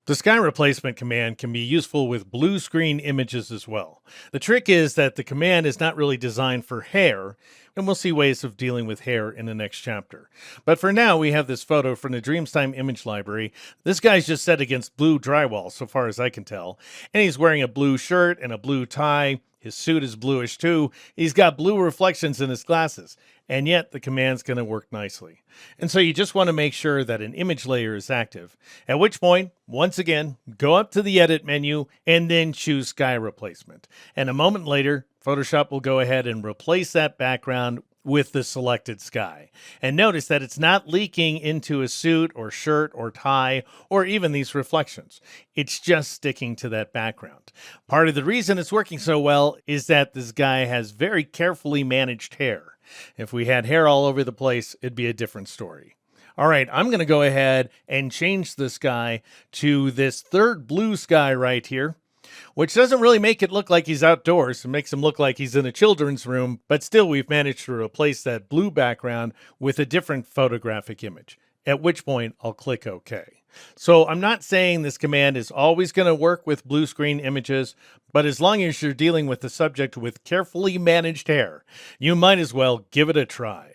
The sky replacement command can be useful with blue screen images as well. The trick is that the command is not really designed for hair, and we'll see ways of dealing with hair in the next chapter. But for now, we have this photo from the Dreamstime image library. This guy's just set against blue drywall, so far as I can tell, and he's wearing a blue shirt and a blue tie. His suit is bluish too. He's got blue reflections in his glasses, and yet the command's going to work nicely. And so you just want to make sure that an image layer is active, at which point, once again, go up to the Edit menu and then choose Sky Replacement. And a moment later, Photoshop will go ahead and replace that background with the selected sky. And notice that it's not leaking into a suit or shirt or tie or even these reflections. It's just sticking to that background. Part of the reason it's working so well is that this guy has very carefully managed hair. If we had hair all over the place, it'd be a different story. All right, I'm going to go ahead and change the sky to this third blue sky right here, which doesn't really make it look like he's outdoors. It makes him look like he's in a children's room, but still we've managed to replace that blue background with a different photographic image, at which point I'll click OK. So I'm not saying this command is always going to work with blue screen images, but as long as you're dealing with the subject with carefully managed hair, you might as well give it a try.